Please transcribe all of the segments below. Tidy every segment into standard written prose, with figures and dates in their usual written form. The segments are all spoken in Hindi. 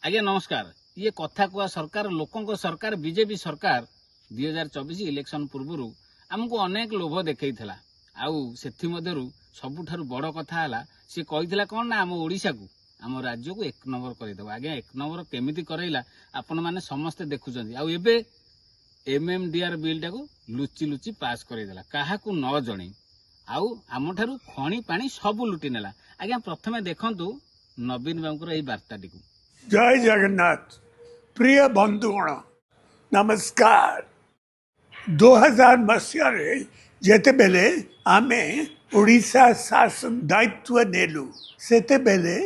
आज्ञा नमस्कार। ये कथा कुआ सरकार लोकों सरकार बीजेपी सरकार 2024 इलेक्शन पूर्व आमको अनेक लोभ देखा आउ से सबुठारु बड़ कथा है सी कही कौन ना आम ओडिशा को आम राज्य को 1 नंबर करदेव। आज्ञा 1 नंबर केमिति करैला आपण माने समस्ते देखुछन्ती। आउ एबे एमएमडीआर बिल टाको लुचि लुचि पास करदेला काहाकू न जणे। आउ आम ठारू खणी पानी सब लुटि नेला। आज्ञा प्रथमे देखंतु नवीन बाबूर यही वार्ताटी को। जय जगन्नाथ। प्रिय बंधुगण नमस्कार। 2000 मसीह जेते बेले आमे ओडिशा शासन दायित्व नेलु सेते बेले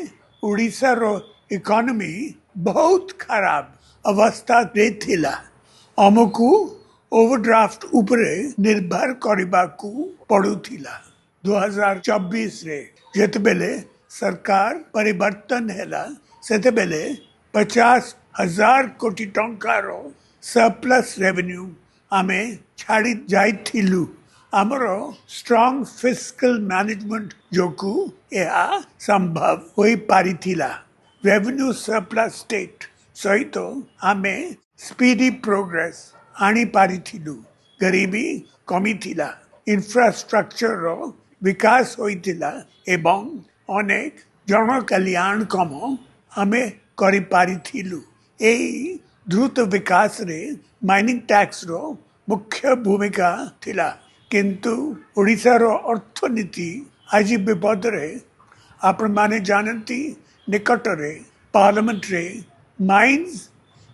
ओडिशा रो इकोनॉमी बहुत खराब अवस्था रे थिला। हमकु ओवरड्राफ्ट उपरे निर्भर करबाकू पड़ुथिला। 2024 रे जेते बेले सरकार परिवर्तन हैला सेते बेले 50,000 कोटी टंकार सरप्लस रेवेन्यू आमे छाड़ी जाइथिलु। हमरो स्ट्रांग फिस्कल मैनेजमेंट जोकु यह संभव होई पारिथिला। रेवेन्यू सरप्लस स्टेट सहित आमे स्पीडी प्रोग्रेस आनी पारिथिलु। गरीबी कमी थिला, इंफ्रास्ट्रक्चर रो विकास होइथिला एवं अनेक जन कल्याण कम आमे करि पारिथिलु। एई द्रुत विकास रे माइनिंग टैक्स रो मुख्य भूमिका थिला, किंतु ओडिशा रो अर्थनीति आज विपद रे। आपण माने जानती निकट रे पार्लियामेंट रे mines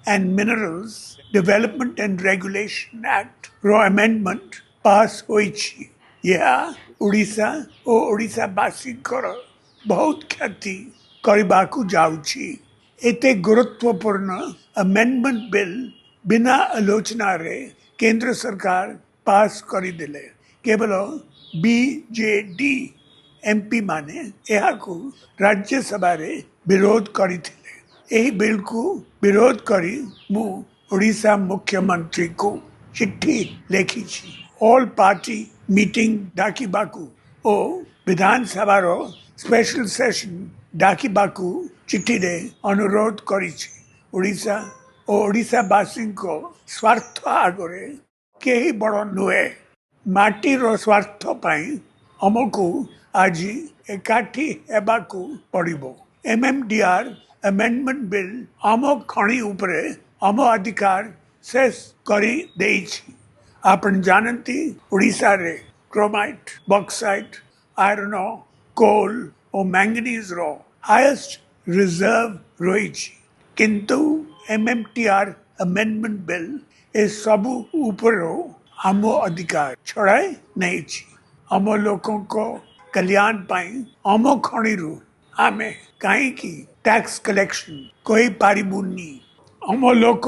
and minerals development and regulation act रो अमेंडमेंट पास होइछि। यह ओडिशा ओ ओडिशावासी बहुत क्षति करबाकू जाउछि। एते गुरुत्वपूर्ण अमेंडमेंट बिल बिना आलोचना रे केंद्र सरकार पास करी देले। केवल बीजेडी एमपी माने यहाकू राज्यसभा रे विरोध करिथिले। एही बिल को विरोध करी मु ओडिशा मुख्यमंत्री को चिट्ठी लेखिछि। ऑल पार्टी मीटिंग डाकिबाकू ओ विधानसभा रो स्पेशल सेशन डाकिबाकू चिट्ठी रे अनुरोध करिछि। ओडिशा ओ ओडिशावासी को स्वार्थ आगरे केही बड़ नुहे। माटी रो स्वार्थ पाई हमकू आज एकाठी हेबाकू पड़िबो। एमएमडीआर अमेंडमेंट बिल आम खणी उपरे आम अधिकार शेष करी देइछि। आपण जानती ओडिशा रे क्रोमाइट, बॉक्साइट, आयरन, कोल और मैंगनीज रो हाईएस्ट रिजर्व रही। किंतु एमएमटीआर अमेंडमेंट बिल ए सबु ऊपर आम अधिकार छड़ाए नहीं छी। आम लोकों को कल्याण पाई आम खणीरू आमे कहीं की टैक्स कलेक्शन कोई पारिबुनी। आम लोक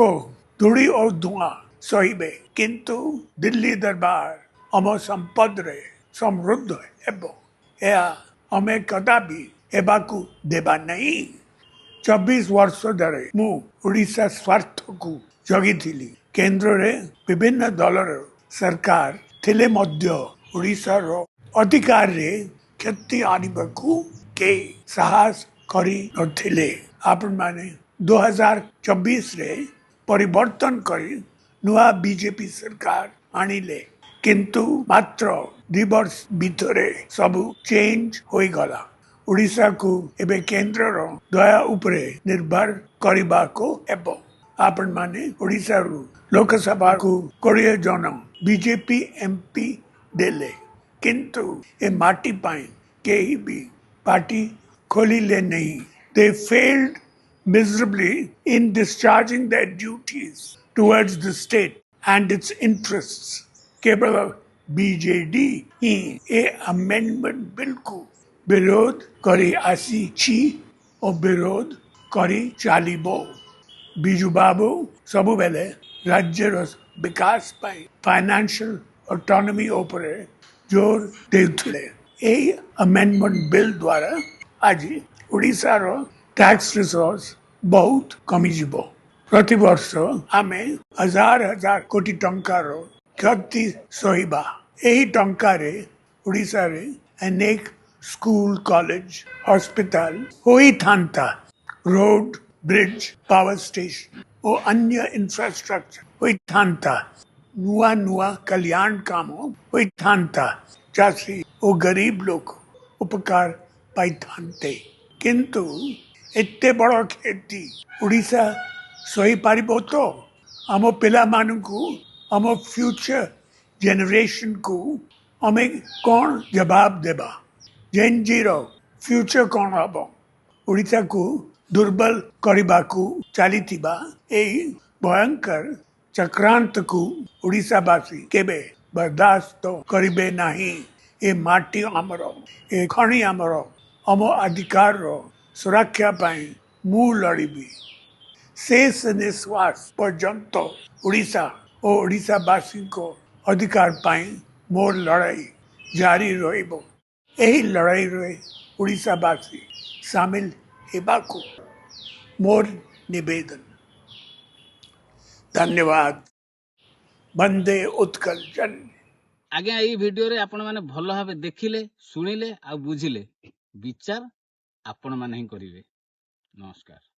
धूड़ी और धुआं सहिबे, किंतु दिल्ली दरबार आम संपद रे समृद्ध हेबो। या हमें कदापि एबाकू देबा नहीं। 24 वर्ष धरे मु ओडिशा स्वार्थ को जगिथिली। केंद्र रे विभिन्न दलर सरकार थिले मध्य ओडिशा रो अधिकार रे क्षति आनिबाकू के साहस करी नथिले। आपण माने 2024 रे परिवर्तन करी नुआ बीजेपी सरकार आनिले, किंतु मात्र 2 वर्ष भितरे सबु चेंज होई गला। ओडिशा को एबे केंद्र रो दया उपरे निर्भर करिबा को हेबो। आपण माने ओडिशा रो लोकसभा को 20 जन बीजेपी एमपी देले, किंतु ए माटी पाई केही भी पार्टी खोली ले नहीं। They failed miserably in discharging their duties towards the state and its interests. केवल बीजेडी ही ए अमेंडमेंट बिल को विरोध करी आसी छी और विरोध करी चालिबो। बिजू बाबू सबु बेले राज्य विकास पाई फाइनेंशियल ऑटोनॉमी उपरे जोर देउथिले। ए अमेंडमेंट बिल द्वारा आज ओडिशा रो टैक्स रिसोर्स बहुत कमी जीवो। प्रति वर्ष आमे हजार हजार कोटी टंकार क्षति सहिबा। एही टंकारे ओडिशा रे अनेक स्कूल, कॉलेज, हॉस्पिटल होई थांता। रोड, ब्रिज पावर स्टेशन और अन्य इंफ्रास्ट्रक्चर होइथांता नुआ नुआ कल्याण काम होइथांता चाषी और गरीब लोग उपकार पाइथांते किंतु एते बड़ क्षति ओडिशा सही पारिबो तो आम पिला मानकु आम फ्यूचर जेनरेशन को आमे कौन जवाब देबा जेन जीरो फ्यूचर कौन हबो ओडिशा को दुर्बल करबाकू चलीथिबा एई भयंकर चक्रांत को ओडिशावासी केबे बर्दाश्त करिबे नाही ए माटी आमर ए खଣି आमर आम अधिकार सुरक्षा पाई मु लड़िबी शेष निश्वास पर्यंत ओडिशा और ओडिशावासी को अधिकार पाई मोर लड़ाई जारी रहिबो एही लड़ाई रे ओडिशावासी शामिल हेबाकू मोर निवेदन धन्यवाद वंदे उत्कल जन आज्ञा एई भिडियो रे आपण माने भल भाबे देखिले सुनिले आ बुझिले विचार आपण माने ही करिवे। नमस्कार।